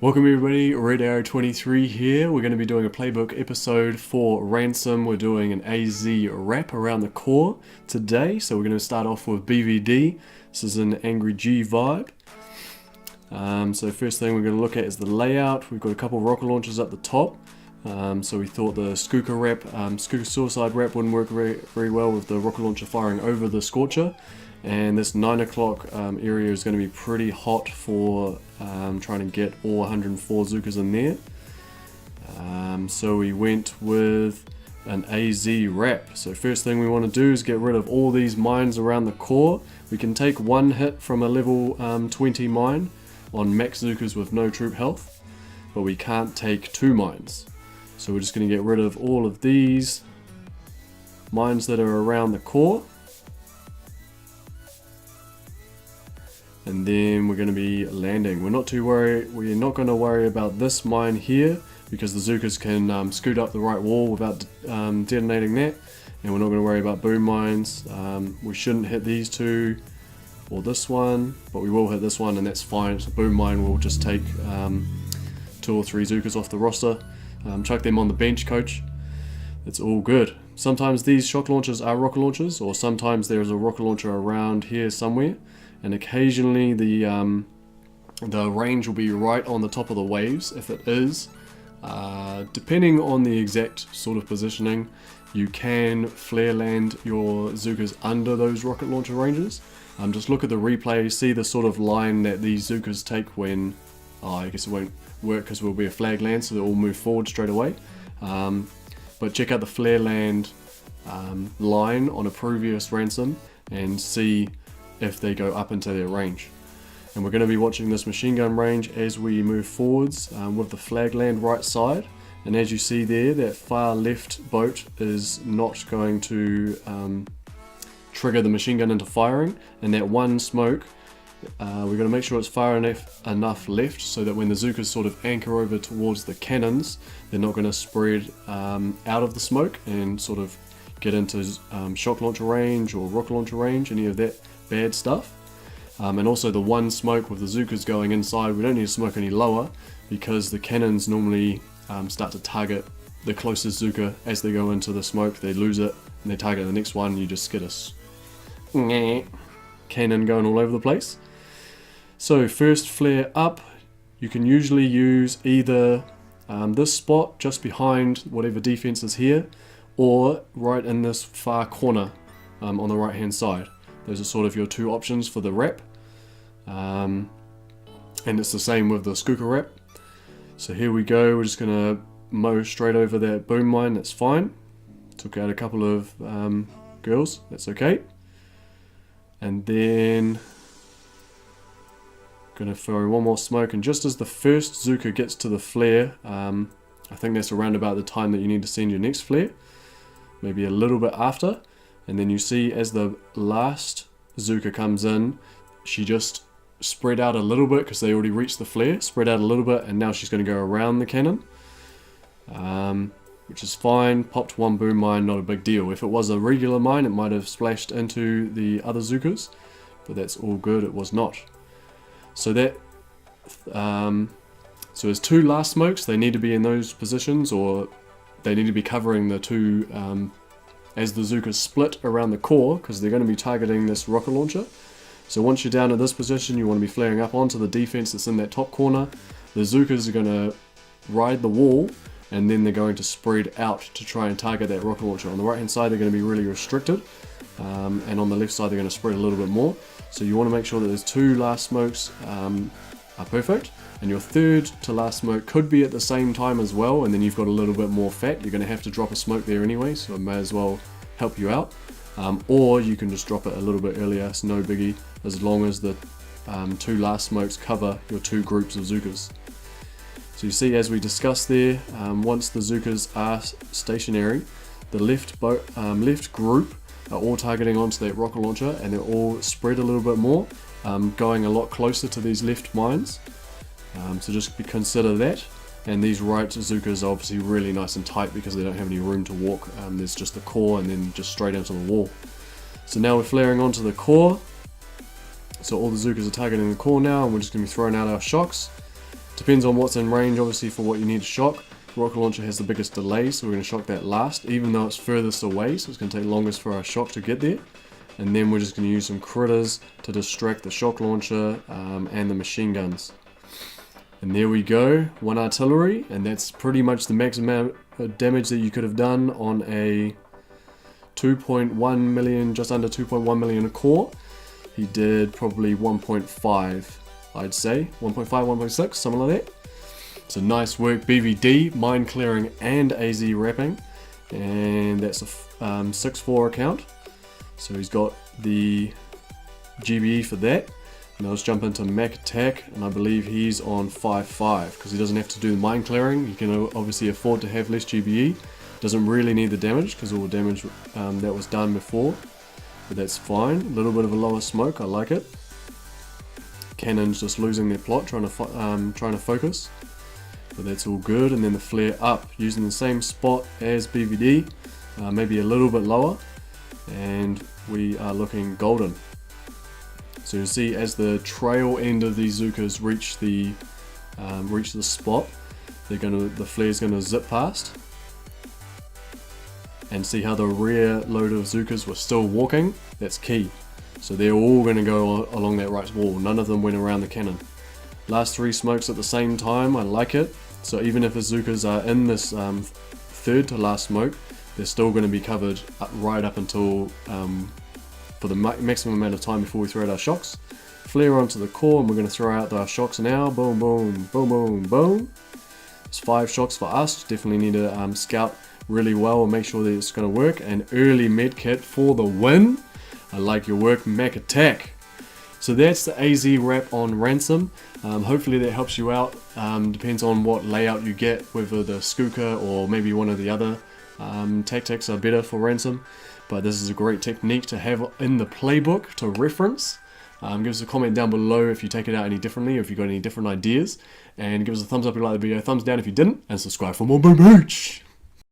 Welcome everybody, Red Arrow 23 here. We're going to be doing a playbook episode for Ransom. We're doing an AZ wrap around the core today. So we're going to start off with BVD. This is an Angry G vibe. So first thing we're going to look at is the layout. We've got a couple of rocket launchers up the top. So we thought the Zookas wrap, Zookas suicide wrap wouldn't work very well with the rocket launcher firing over the scorcher. And this 9 o'clock area is going to be pretty hot for trying to get all 104 Zookas in there. So we went with an AZ wrap. So first thing we want to do is get rid of all these mines around the core. We can take one hit from a level 20 mine on max Zookas with no troop health, but we can't take 2 mines. So we're just going to get rid of all of these mines that are around the core. And then we're going to be landing. We're not going to worry about this mine here because the Zookas can scoot up the right wall without detonating that, and we're not going to worry about boom mines. We shouldn't hit these two or this one, but we will hit this one, and that's fine. So boom mine will just take 2 or 3 Zookas off the roster, chuck them on the bench, coach. It's all good. Sometimes these shock launchers are rocket launchers, or sometimes there's a rocket launcher around here somewhere. And occasionally the range will be right on the top of the waves. If it is, depending on the exact sort of positioning, you can flare land your Zookas under those rocket launcher ranges. Just look at the replay, see the sort of line that these Zookas take when, I guess it won't work because we'll be a flag land, so they'll all move forward straight away. But check out the flare land line on a previous Ransom and see if they go up into their range. And we're going to be watching this machine gun range as we move forwards with the flag land right side. And as you see there, that far left boat is not going to trigger the machine gun into firing, and that one smoke, we're going to make sure it's far enough left so that when the Zookas sort of anchor over towards the cannons, they're not going to spread out of the smoke and sort of get into shock launcher range or rocket launcher range, any of that bad stuff. And also the one smoke with the Zookas going inside, we don't need to smoke any lower because the cannons normally start to target the closest Zooka as they go into the smoke. They lose it and they target the next one. You just get a cannon going all over the place. So first flare up, you can usually use either this spot just behind whatever defense is here, or right in this far corner on the right hand side. Those are sort of your 2 options for the wrap. And it's the same with the Zookas wrap. So here we go, we're just going to mow straight over that boom mine, that's fine. Took out a couple of girls, that's okay. And then going to throw one more smoke, and just as the first Zooka gets to the flare, I think that's around about the time that you need to send your next flare, maybe a little bit after. And then you see as the last Zooka comes in, she just spread out a little bit because they already reached the flare, spread out a little bit, and now she's going to go around the cannon, which is fine. Popped one boom mine, not a big deal. If it was a regular mine, it might have splashed into the other Zookas, but that's all good, it was not. So that, so there's 2 last smokes, they need to be in those positions, or they need to be covering the 2 as the Zookas split around the core, because they're going to be targeting this rocket launcher. So once you're down at this position, you want to be flaring up onto the defense that's in that top corner. The Zookas are going to ride the wall, and then they're going to spread out to try and target that rocket launcher. On the right hand side, they're going to be really restricted, and on the left side, they're going to spread a little bit more. So you want to make sure that those 2 last smokes are perfect, and your 3rd to last smoke could be at the same time as well, and then you've got a little bit more fat. You're going to have to drop a smoke there anyway, so it may as well help you out. Or you can just drop it a little bit earlier, it's no biggie, as long as the 2 last smokes cover your 2 groups of Zookas. So you see, as we discussed there, once the Zookas are stationary, the left group are all targeting onto that rocket launcher, and they're all spread a little bit more, going a lot closer to these left mines. So just consider that. And these right Zookas are obviously really nice and tight because they don't have any room to walk. There's just the core and then just straight into the wall. So now we're flaring onto the core. So all the Zookas are targeting the core now, and we're just going to be throwing out our shocks to Depends on what's in range, obviously, for what you need to shock. Rocket launcher has the biggest delay, so we're going to shock that last, even though it's furthest away, so it's going to take longest for our shock to get there. And then we're just going to use some critters to distract the shock launcher and the machine guns. And there we go, 1 artillery, and that's pretty much the maximum damage that you could have done on a 2.1 million, just under 2.1 million a core. He did probably 1.5, I'd say, 1.5, 1.6, something like that. So nice work, BVD, mine clearing and AZ wrapping, and that's a 6-4 account. So he's got the GBE for that. And let's jump into Mac Attack, and I believe he's on 5-5 because he doesn't have to do the mine clearing. You can obviously afford to have less GBE. Doesn't really need the damage because all the damage that was done before, but that's fine. A little bit of a lower smoke, I like it. Cannon's just losing their plot, trying to focus. But that's all good, and then the flare up, using the same spot as BVD, maybe a little bit lower, and we are looking golden. So you'll see as the trail end of these Zookas reach the spot, the flare's gonna zip past, and see how the rear load of Zookas were still walking. That's key. So they're all gonna go along that right wall. None of them went around the cannon. Last 3 smokes at the same time, I like it. So even if the Zookas are in this third to last smoke, they're still going to be covered right up until for the maximum amount of time before we throw out our shocks. Flare onto the core, and we're going to throw out our shocks now. Boom, boom, boom, boom, boom. It's 5 shocks for us. Definitely need to scout really well and make sure that it's going to work. An early med kit for the win. I like your work, Mac Attack. So that's the AZ wrap on Ransom. Hopefully that helps you out. Depends on what layout you get, whether the Zooka or maybe one of the other tactics are better for Ransom. But this is a great technique to have in the playbook to reference. Give us a comment down below if you take it out any differently, or if you've got any different ideas. And give us a thumbs up if you like the video, thumbs down if you didn't, and subscribe for more Boom Beach!